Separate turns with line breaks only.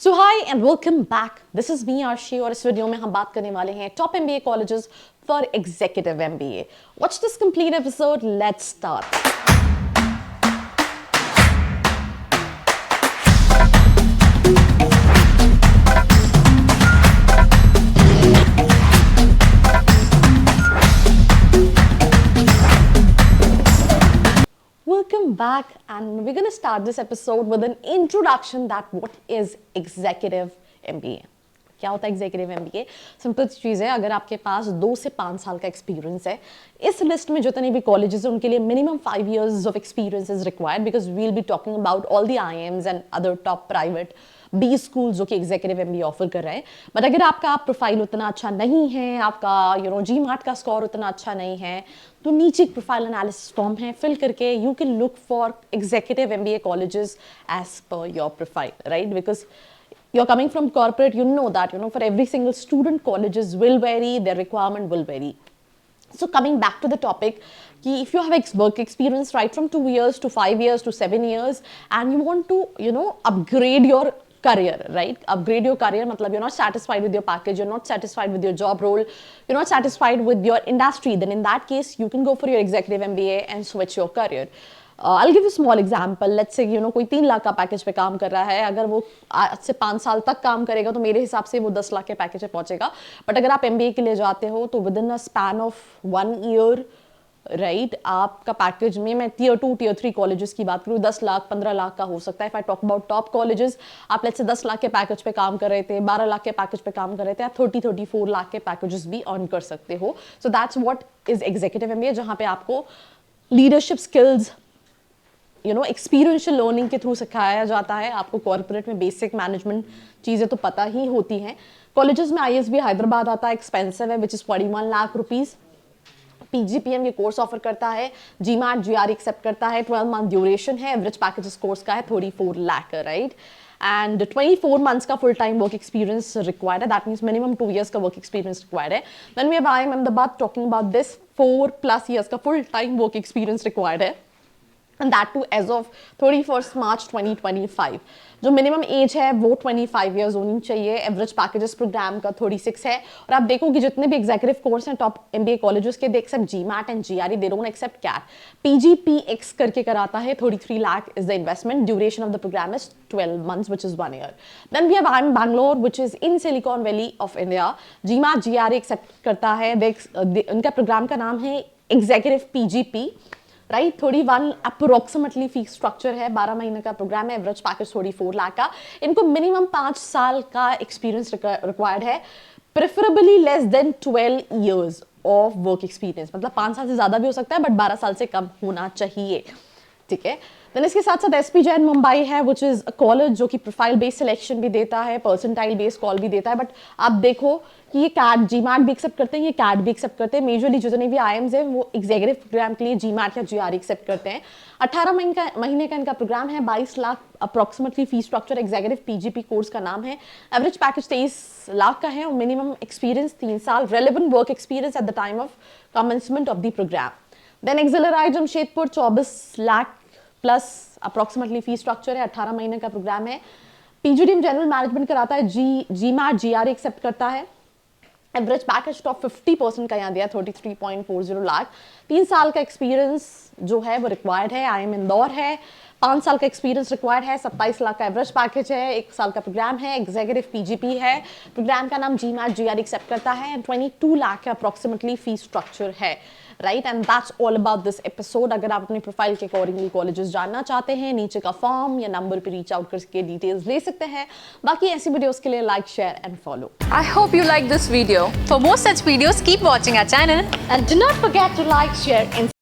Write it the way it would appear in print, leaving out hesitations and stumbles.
So hi and welcome back, this is me Aarshi और इस video में हम बात करने वाले हैं top MBA colleges for executive MBA. Watch this complete episode, let's start. Welcome back, and we're going to start this episode with an introduction that what is executive MBA। क्या होता है एग्जीक्यूटिव एमबीए? सिंपल चीज़ है, अगर आपके पास 2 से 5 साल का experience है, इस लिस्ट में जितने भी कॉलेजेस हैं उनके लिए minimum 5 years of experience is required, because we'll be talking about all the IIMs and other top private B school जो कि एग्जीक्यूटिव एमबीए ऑफर कर रहे हैं। बट अगर आपका प्रोफाइल उतना अच्छा नहीं है, आपका GMAT का स्कोर उतना अच्छा नहीं है, तो नीचे एक प्रोफाइल एनालिसिस फॉर्म है, फिल करके you can look for executive MBA colleges as per your profile, right? Because you're coming from corporate, you know that for every single student colleges will vary, their requirement will vary. So coming back to the topic, if you have work experience right from 2 years to 5 years to 7 years and you want to upgrade your career, right? Upgrade your career matlab you're not satisfied with your package, you're not satisfied with your job role, you're not satisfied with your industry, then in that case you can go for your executive MBA and switch your career. I'll give you a small example. Let's say कोई 3 लाख का package पे काम कर रहा है, अगर वो आज से 5 साल तक काम करेगा तो मेरे हिसाब से वो 10 लाख के पैकेज पे पहुंचेगा। बट अगर आप MBA के लिए जाते हो तो with in a span of 1 year, right, आपका पैकेज में, मैं Tier 2 Tier 3 कॉलेजेस की बात करूँ, 10 लाख 15 लाख का हो सकता है। If I talk about top colleges, आप लेट्स से 10 लाख के पैकेज पे काम कर रहे थे, 12 लाख के पैकेज पे काम कर रहे थे, आप 30-34 लाख के पैकेजेस भी अर्न कर सकते हो। So that's what is executive MBA, जहाँ पे आपको लीडरशिप स्किल्स एक्सपीरियंशियल लर्निंग के थ्रू सिखाया जाता है। आपको कॉर्पोरेट में बेसिक मैनेजमेंट चीज़ें तो पता ही होती हैं। कॉलेजेस में ISB हैदराबाद आता है, एक्सपेंसिव है, which is 41 lakh rupees. PGPM ये कोर्स ऑफर करता है, GMAT GRE एक्सेप्ट करता है, 12 मंथ ड्यूरेशन है, एवरेज पैकेज इस कोर्स का है 34 लाख, राइट? एंड 24 months का full time work experience required है, दैट मीन्स मिनिमम 2 years का वर्क एक्सपीरियंस रिक्वायर्ड है। Then we have IIM Ahmedabad talking about this, 4+ years का full time work experience required है, and that too as of 31st March 2025। जो minimum age है वो 25 years होनी चाहिए। एवरेज पैकेजेस प्रोग्राम का 36 है। और आप देखोगे जितने भी एग्जीक्यूटिव कोर्स हैं टॉप MBA कॉलेजेस के, they accept GMAT and GRE, they don't accept CAT। PGPX करके कराता है, 33 lakh is the investment, duration of the programme is 12 months which is 1 year। Then we have IIM Bangalore which is in Silicon Valley of India, GMAT GRE accept करता है। उनका programme का नाम है executive PGP, right? 31 approximately fees structure है, 12 महीने का programme है, एवरेज पैकेज 34 लाख का। इनको मिनिमम 5 साल का एक्सपीरियंस रिक्वायर्ड है, preferably less than 12 years of work experience, मतलब 5 साल से ज़्यादा भी हो सकता है बट 12 साल से कम होना चाहिए, ठीक है? देन इसके साथ साथ SP जैन मुंबई है, विच इज़ अ कॉलेज जो कि प्रोफाइल बेस्ड सिलेक्शन भी देता है, परसेंटाइल बेस्ड कॉल भी देता है। बट आप देखो कि ये CAT GMAT भी एक्सेप्ट करते हैं, ये CAT भी एक्सेप्ट करते हैं। मेजरली जितने भी IIMs हैं वो एग्जीक्यूटिव प्रोग्राम के लिए GMAT या GRE एक्सेप्ट करते हैं। 18 महीने का इनका प्रोग्राम है, 22 lakh approximately fee structure, executive PGP course का नाम है। एवरेज पैकेज 23 लाख का है और मिनिमम एक्सपीरियंस 3 साल, relevant work experience at the time of commencement of the programme. Then XLRI Jamshedpur 24 lakh plus approximately fee structure है, 18 महीने का प्रोग्राम है। PGDM जनरल मैनेजमेंट कराता है, GMAT GRE एक्सेप्ट करता है। एवरेज पैकेज टॉप 50% का यहाँ दिया, 33.40 लाख। 3 साल का एक्सपीरियंस जो है वो रिक्वायर्ड है। IIM इंदौर है, 5 साल का एक्सपीरियंस रिक्वायर्ड है, 27 लाख का एवरेज पैकेज है, 1 साल का प्रोग्राम है, एग्जीक्यूटिव PGP है, प्रोग्राम का नाम GMAT GRE एक्सेप्ट करता है, एंड 22 लाख का अप्रोक्सीमेटली फी स्ट्रक्चर है, right? And that's all about this episode. अगर आप अपनी प्रोफाइल के अकॉर्डिंगली कॉलेजेस जानना चाहते हैं, नीचे का फॉर्म या नंबर पे रीच आउट करके डिटेल्स ले सकते हैं। बाकी ऐसी वीडियोस के लिए like, share and follow.
I hope you like this video. For more such videos, keep watching our channel.
And do not forget to like, share and